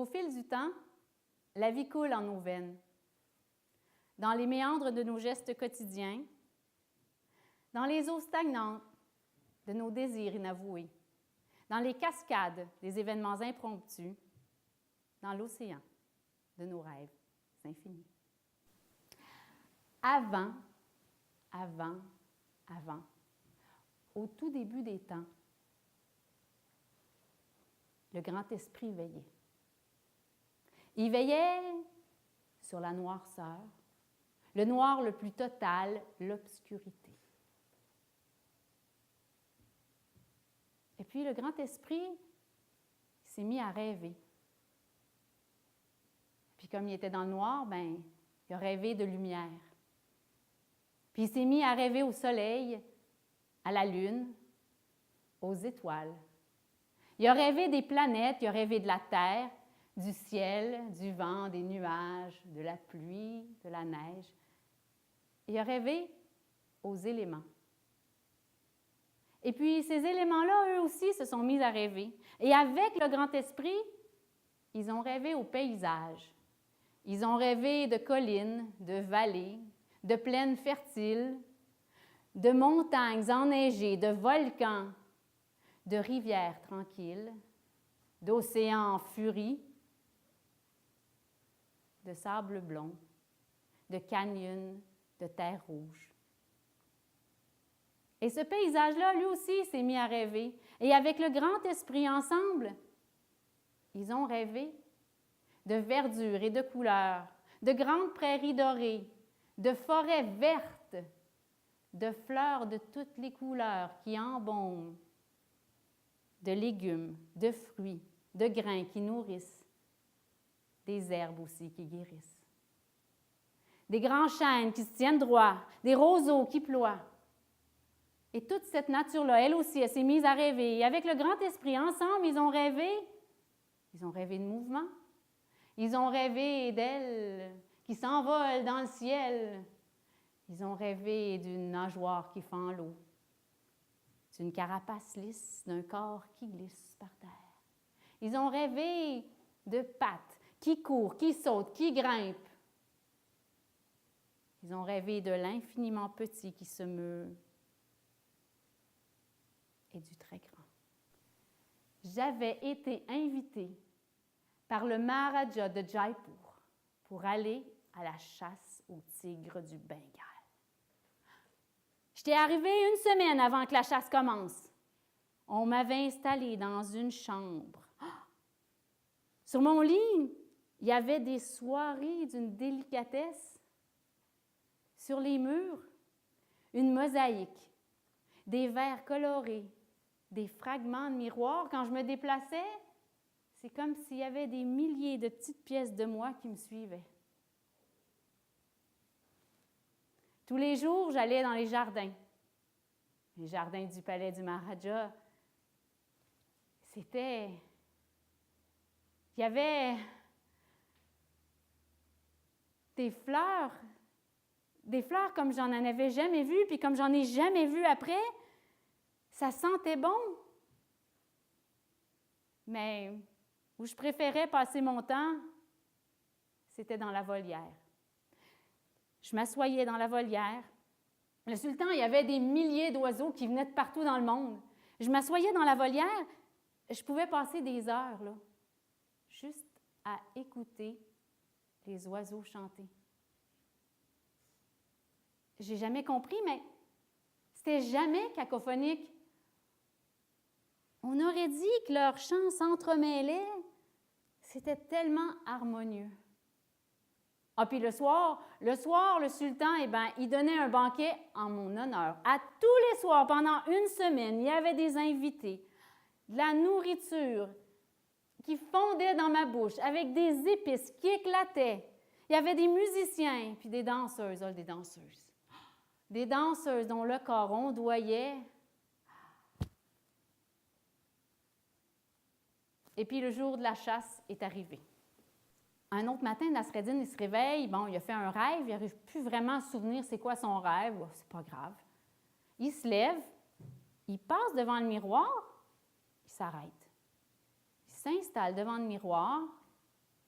Au fil du temps, la vie coule en nos veines, dans les méandres de nos gestes quotidiens, dans les eaux stagnantes de nos désirs inavoués, dans les cascades des événements impromptus, dans l'océan de nos rêves infinis. Avant, au tout début des temps, le grand esprit veillait. Il veillait sur la noirceur, le noir le plus total, l'obscurité. Et puis le grand esprit s'est mis à rêver. Puis comme il était dans le noir, il a rêvé de lumière. Puis il s'est mis à rêver au soleil, à la lune, aux étoiles. Il a rêvé des planètes, il a rêvé de la terre, du ciel, du vent, des nuages, de la pluie, de la neige. Il a rêvé aux éléments. Et puis ces éléments-là, eux aussi, se sont mis à rêver. Et avec le grand esprit, ils ont rêvé au paysage. Ils ont rêvé de collines, de vallées, de plaines fertiles, de montagnes enneigées, de volcans, de rivières tranquilles, d'océans en furie, de sable blond, de canyons, de terre rouge. Et ce paysage-là, lui aussi, s'est mis à rêver. Et avec le grand esprit ensemble, ils ont rêvé de verdure et de couleurs, de grandes prairies dorées, de forêts vertes, de fleurs de toutes les couleurs qui embaument, de légumes, de fruits, de grains qui nourrissent, des herbes aussi qui guérissent. Des grands chênes qui se tiennent droit, des roseaux qui ploient. Et toute cette nature-là, elle aussi, elle s'est mise à rêver. Et avec le grand esprit, ensemble, ils ont rêvé de mouvement. Ils ont rêvé d'ailes qui s'envolent dans le ciel. Ils ont rêvé d'une nageoire qui fend l'eau, d'une carapace lisse, d'un corps qui glisse par terre. Ils ont rêvé de pattes qui courent, qui sautent, qui grimpent. Ils ont rêvé de l'infiniment petit qui se meut et du très grand. J'avais été invitée par le Maharaja de Jaipur pour aller à la chasse au tigre du Bengale. J'étais arrivée une semaine avant que la chasse commence. On m'avait installée dans une chambre. Sur mon lit, il y avait des soieries d'une délicatesse. Sur les murs, une mosaïque, des verres colorés, des fragments de miroirs. Quand je me déplaçais, c'est comme s'il y avait des milliers de petites pièces de moi qui me suivaient. Tous les jours, j'allais dans les jardins du palais du Maharaja. Il y avait des fleurs comme j'en avais jamais vu, puis comme j'en ai jamais vu après. Ça sentait bon. Mais où je préférais passer mon temps, c'était dans la volière. Je m'assoyais dans la volière. Le sultan, il y avait des milliers d'oiseaux qui venaient de partout dans le monde. Je m'assoyais dans la volière, je pouvais passer des heures, là, juste à écouter les oiseaux chanter. J'ai jamais compris, mais c'était jamais cacophonique. On aurait dit que leurs chants s'entremêlaient. C'était tellement harmonieux. Ah, puis le soir, le sultan, il donnait un banquet en mon honneur. À tous les soirs, pendant une semaine, il y avait des invités, de la nourriture qui fondait dans ma bouche, avec des épices qui éclataient. Il y avait des musiciens, puis des danseuses, des danseuses dont le corps ondoyait. Et puis le jour de la chasse est arrivé. Un autre matin, Nasreddin, il se réveille, il a fait un rêve, il n'arrive plus vraiment à se souvenir c'est quoi son rêve, c'est pas grave. Il se lève, il passe devant le miroir, il s'arrête. Il s'installe devant le miroir,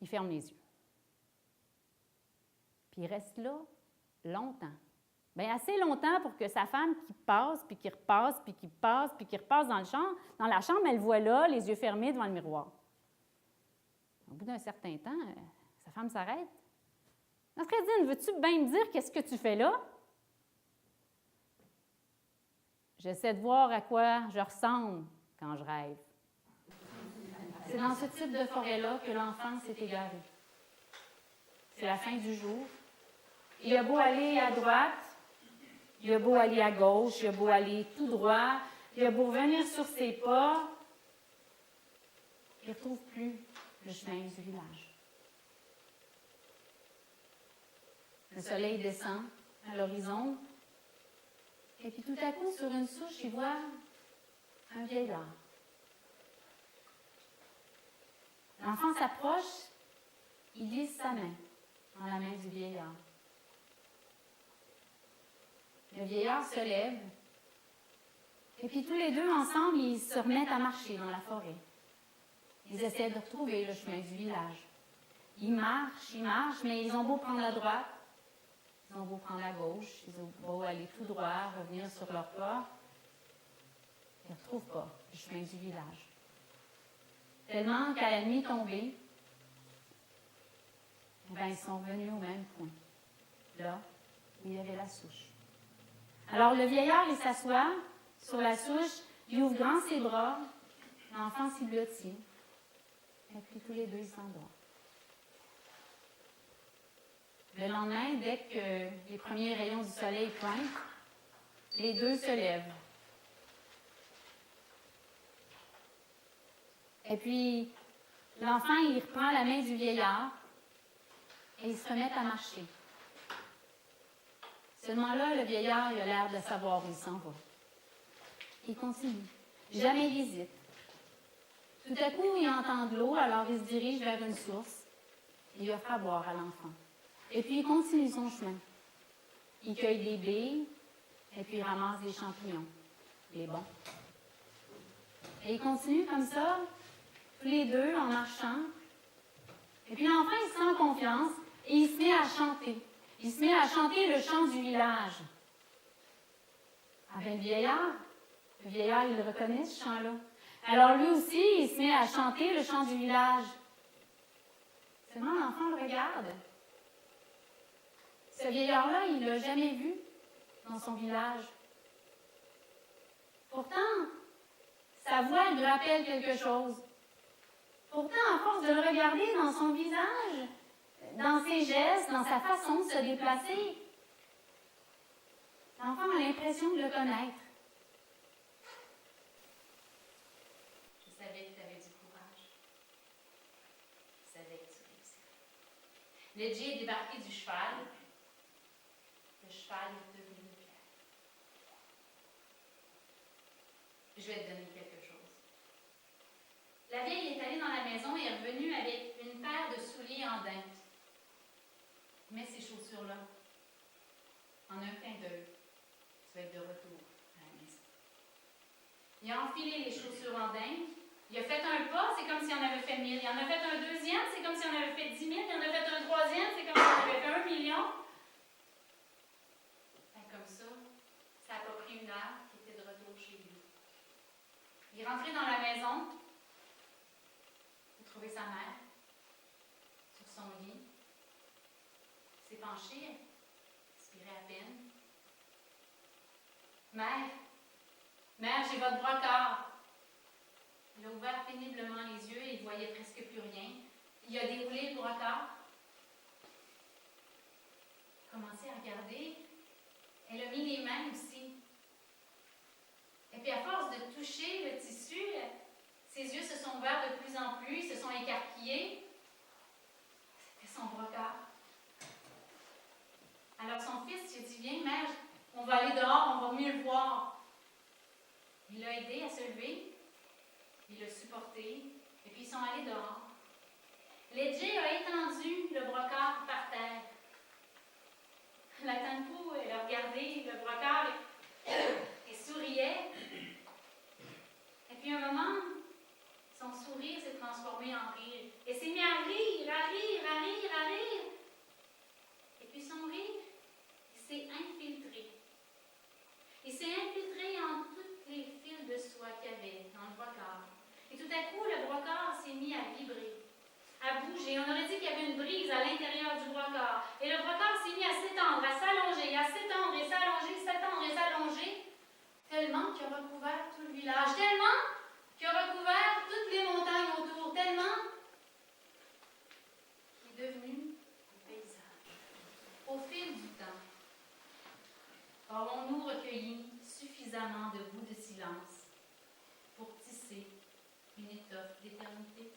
il ferme les yeux. Puis il reste là longtemps. Bien, assez longtemps pour que sa femme qui passe, puis qui repasse, puis qui passe, puis qui repasse dans la chambre, elle le voit là, les yeux fermés devant le miroir. Au bout d'un certain temps, sa femme s'arrête. « Nasreddin, veux-tu bien me dire qu'est-ce que tu fais là? » « J'essaie de voir à quoi je ressemble quand je rêve. » C'est dans ce type de forêt-là que l'enfant s'est égaré. C'est la fin du jour. Il a beau aller à droite, il a beau aller à gauche, il a beau aller tout droit, il a beau revenir sur ses pas, il ne retrouve plus le chemin du village. Le soleil descend à l'horizon, et puis tout à coup, sur une souche, il voit un vieillard. L'enfant s'approche, il glisse sa main dans la main du vieillard. Le vieillard se lève, et puis tous les deux ensemble, ils se remettent à marcher dans la forêt. Ils essaient de retrouver le chemin du village. Ils marchent, mais ils ont beau prendre la droite, ils ont beau prendre la gauche, ils ont beau aller tout droit, revenir sur leur pas, ils ne retrouvent pas le chemin du village. Tellement qu'à la nuit tombée, ils sont venus au même point, là où il y avait la souche. Alors le vieillard, il s'assoit sur la souche, il ouvre grand ses bras, l'enfant s'y blottit, et puis tous les deux, ils s'endorment. Le lendemain, dès que les premiers rayons du soleil pointent, les deux se lèvent. Et puis, l'enfant, il reprend la main du vieillard et ils se remettent à marcher. Seulement là, le vieillard, il a l'air de savoir où il s'en va. Il continue. Jamais il hésite. Tout à coup, il entend de l'eau, alors il se dirige vers une source. Il offre à boire à l'enfant. Et puis, il continue son chemin. Il cueille des billes, et puis il ramasse des champignons, les bons. Et il continue comme ça, tous les deux, en marchant. Et puis l'enfant, il se sent en confiance, et il se met à chanter. Il se met à chanter le chant du village. Avec le vieillard, il reconnaît ce chant-là. Alors lui aussi, il se met à chanter le chant du village. Seulement, l'enfant le regarde. Ce vieillard-là, il ne l'a jamais vu dans son village. Pourtant, sa voix lui rappelle quelque chose. Pourtant, à force de le regarder dans son visage, dans ses gestes, dans sa façon de se déplacer, l'enfant a l'impression de le connaître. Je savais que tu avais du courage. Je savais que tu réussirais. Ledji est débarqué du cheval. Le cheval est devenu une pierre. Je vais te donner quelque chose. La vieille est allée dans la maison et est revenue avec une paire de souliers en daim. Mets ces chaussures-là. En un clin d'œil, tu vas être de retour à la maison. Il a enfilé les chaussures en daim. Il a fait un pas, c'est comme s'il en avait fait 1000. Il en a fait un deuxième, c'est comme s'il en avait fait 10 000. Il en a fait un troisième, c'est comme s'il en avait fait 1 million. Et comme ça n'a pas pris une heure qu'il était de retour chez lui. Il est rentré dans la maison. Il a trouvé sa mère sur son lit. Il s'est penché, expirait à peine. Mère, j'ai votre brocart. Il a ouvert péniblement les yeux et il ne voyait presque plus rien. Il a déroulé le brocart. Il a commencé à regarder. Elle a mis les mains aussi. Et puis à force de toucher le tissu, ses yeux se sont ouverts de plus en plus, ils se sont écarquillés. C'était son brocart. Alors son fils lui a dit, viens mère, on va aller dehors, on va mieux le voir. Il l'a aidé à se lever, il l'a supporté, et puis ils sont allés dehors. Ledji a étendu le brocart par terre. La Tankou, elle a regardé le brocart et souriait. Et puis un moment, son sourire s'est transformé en rire. Et s'est mis à rire tout à coup, le brocard s'est mis à vibrer, à bouger. On aurait dit qu'il y avait une brise à l'intérieur du brocard. Et le brocard s'est mis à s'étendre, à s'allonger, à s'étendre et s'allonger, s'étendre et s'allonger, tellement qu'il a recouvert tout le village, tellement qu'il a recouvert toutes les montagnes autour, tellement qu'il est devenu un paysage. Au fil du temps, aurons-nous recueilli suffisamment de bouts de silence pour tisser une étoffe d'éternité?